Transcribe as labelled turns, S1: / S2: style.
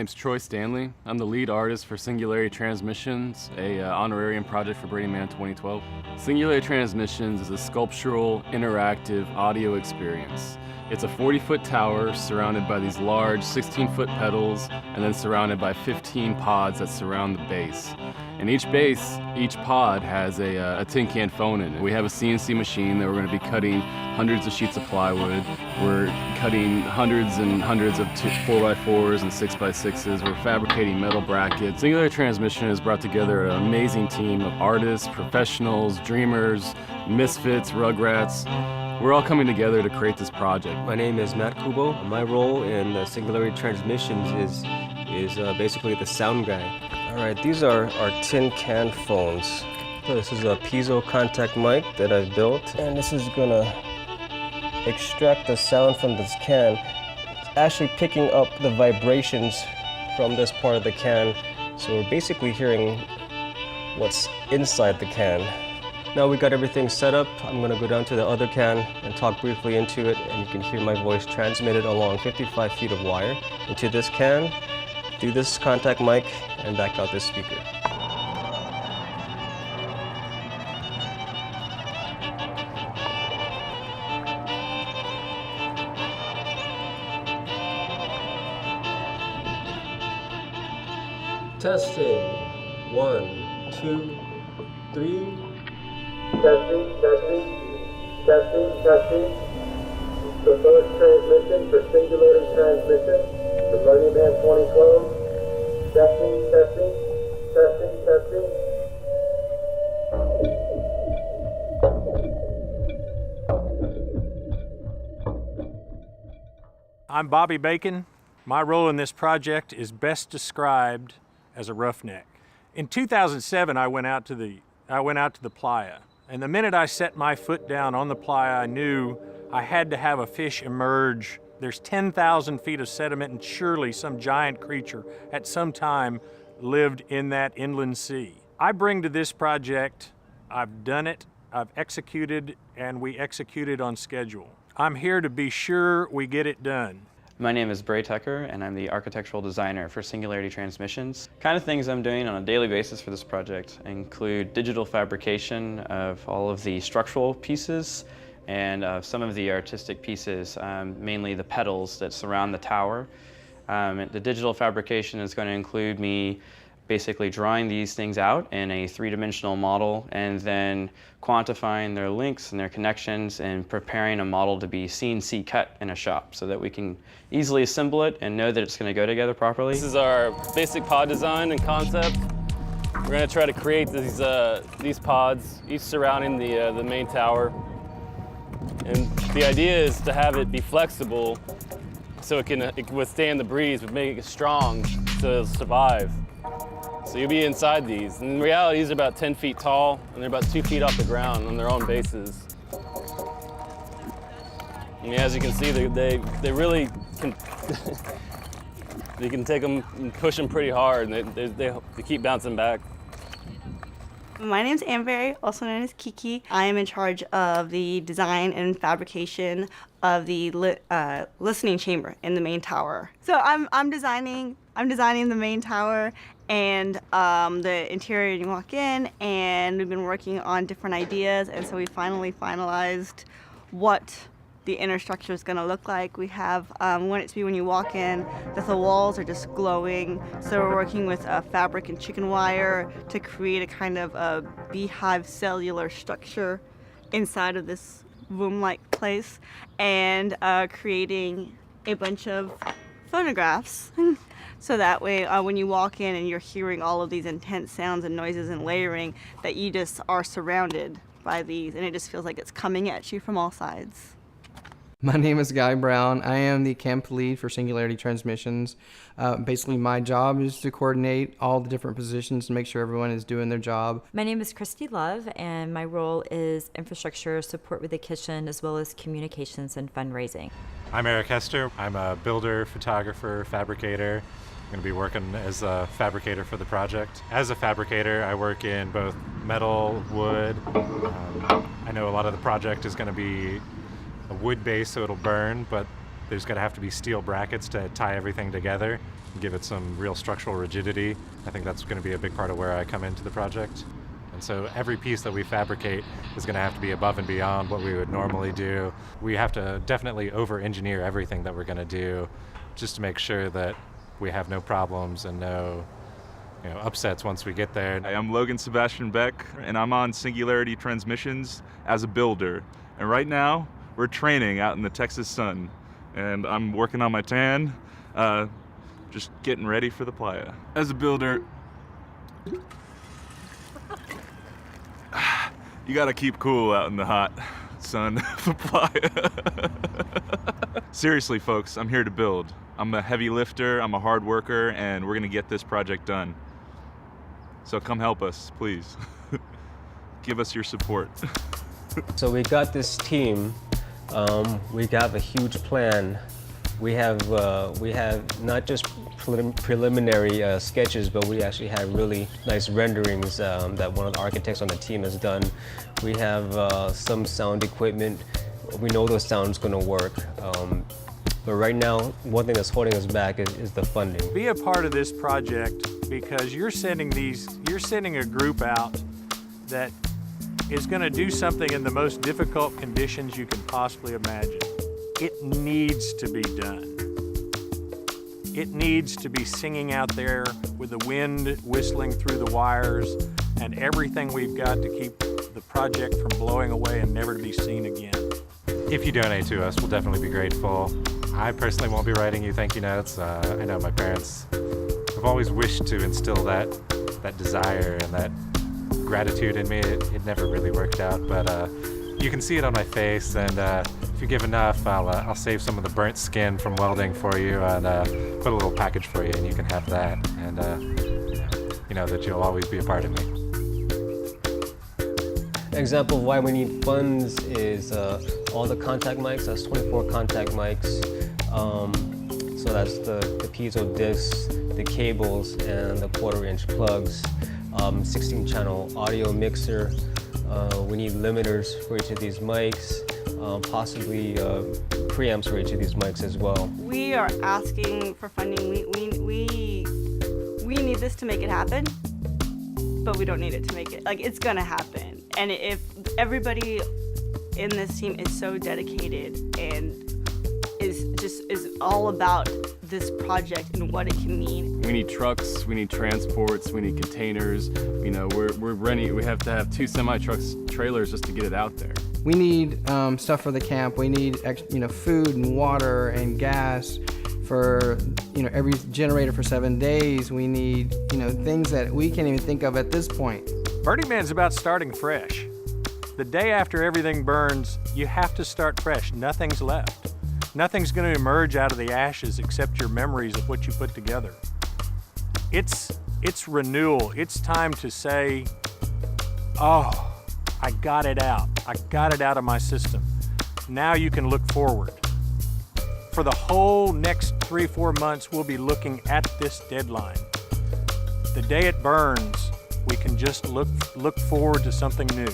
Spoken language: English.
S1: name's Troy Stanley. I'm the lead artist for Singularity Transmissions, a honorarium project for Burning Man 2012. Singularity Transmissions is a sculptural, interactive audio experience. It's a 40-foot tower surrounded by these large 16-foot pedals and then surrounded by 15 pods that surround the base. And each pod has a tin can phone in it. We have a CNC machine that we're going to be cutting hundreds of sheets of plywood. We're cutting hundreds and hundreds of 4x4s and 6x6s. We're fabricating metal brackets. Singularity Transmission has brought together an amazing team of artists, professionals, dreamers, misfits, rugrats. We're all coming together to create this project.
S2: My name is Matt Kubo. My role in Singularity Transmissions is basically the sound guy. All right, these are our tin can phones. So this is a piezo contact mic that I've built, and this is gonna extract the sound from this can. It's actually picking up the vibrations from this part of the can, so we're basically hearing what's inside the can. Now we got everything set up, I'm gonna go down to the other can and talk briefly into it, and you can hear my voice transmitted along 55 feet of wire into this can, through this contact mic, and back out this speaker. Testing. 1, 2, 3.
S3: Testing. The first transmission for Singularity Transmission for Burning Man 2012. Testing.
S4: I'm Bobby Bacon. My role in this project is best described as a roughneck. In 2007, I went out to the playa, and the minute I set my foot down on the playa, I knew I had to have a fish emerge. There's 10,000 feet of sediment, and surely some giant creature at some time lived in that inland sea. I bring to this project, I've done it, I've executed, and we executed on schedule. I'm here to be sure we get it done.
S5: My name is Bray Tucker, and I'm the architectural designer for Singularity Transmissions. Kind of things I'm doing on a daily basis for this project include digital fabrication of all of the structural pieces and some of the artistic pieces, mainly the pedals that surround the tower. The digital fabrication is going to include me basically drawing these things out in a three-dimensional model and then quantifying their links and their connections and preparing a model to be CNC cut in a shop so that we can easily assemble it and know that it's going to go together properly.
S6: This is our basic pod design and concept. We're going to try to create these pods, each surrounding the main tower. And the idea is to have it be flexible so it can withstand the breeze, but make it strong so it'll survive. So you'll be inside these. In reality, these are about 10 feet tall, and they're about 2 feet off the ground on their own bases. And as you can see, they really can, you can take them and push them pretty hard, and they keep bouncing back.
S7: My name's Amberry, also known as Kiki. I am in charge of the design and fabrication of the listening chamber in the main tower. So I'm designing the main tower and the interior. You walk in, and we've been working on different ideas, and so we finally finalized what the inner structure is going to look like. We have, want it to be when you walk in, that the walls are just glowing. So we're working with fabric and chicken wire to create a kind of a beehive cellular structure inside of this room-like place, and creating a bunch of phonographs. So that way, when you walk in and you're hearing all of these intense sounds and noises and layering, that you just are surrounded by these, and it just feels like it's coming at you from all sides.
S8: My name is Guy Brown. I am the camp lead for Singularity Transmissions. Basically, my job is to coordinate all the different positions to make sure everyone is doing their job.
S9: My name is Christy Love, and my role is infrastructure support with the kitchen, as well as communications and fundraising.
S10: I'm Eric Hester. I'm a builder, photographer, fabricator. I'm going to be working as a fabricator for the project. As a fabricator, I work in both metal, wood. I know a lot of the project is going to be a wood base, so it'll burn, but there's going to have to be steel brackets to tie everything together. give it some real structural rigidity. I think that's going to be a big part of where I come into the project. And so every piece that we fabricate is going to have to be above and beyond what we would normally do. We have to definitely over-engineer everything that we're going to do just to make sure that we have no problems and no upsets once we get there.
S11: Hi, I'm Logan Sebastian Beck, and I'm on Singularity Transmissions as a builder. And right now, we're training out in the Texas sun, and I'm working on my tan, just getting ready for the playa. As a builder, you gotta keep cool out in the hot sun of the playa. Seriously, folks, I'm here to build. I'm a heavy lifter, I'm a hard worker, and we're gonna get this project done. So come help us, please. Give us your support.
S2: So we got this team. We have a huge plan. We have not just preliminary sketches, but we actually have really nice renderings that one of the architects on the team has done. We have some sound equipment. We know those sounds going to work. But right now, one thing that's holding us back is the funding.
S4: Be a part of this project because you're sending a group out that is going to do something in the most difficult conditions you can possibly imagine. It needs to be done. It needs to be singing out there with the wind whistling through the wires and everything we've got to keep the project from blowing away and never to be seen again.
S10: If you donate to us, we'll definitely be grateful. I personally won't be writing you thank you notes. I know my parents have always wished to instill that desire and that gratitude in me. It never really worked out, but you can see it on my face, and if you give enough, I'll save some of the burnt skin from welding for you and put a little package for you, and you can have that, and you know that you'll always be a part of me.
S2: An example of why we need funds is all the contact mics. That's 24 contact mics. So that's the piezo discs, the cables, and the 1/4-inch plugs. 16-channel audio mixer. We need limiters for each of these mics, possibly preamps for each of these mics as well.
S7: We are asking for funding. We need this to make it happen, but we don't need it to make it. Like, it's gonna happen. And if everybody in this team is so dedicated and is all about this project and what it can mean.
S1: We need trucks, we need transports, we need containers. We're renting. We have to have 2 semi-trucks trailers just to get it out there.
S8: We need stuff for the camp. We need food and water and gas for every generator for 7 days. We need things that we can't even think of at this point.
S4: Burning Man's about starting fresh. The day after everything burns, you have to start fresh. Nothing's left. Nothing's going to emerge out of the ashes except your memories of what you put together. It's renewal. It's time to say, oh, I got it out. I got it out of my system. Now you can look forward. For the whole next 3-4 months, we'll be looking at this deadline. The day it burns, we can just look forward to something new.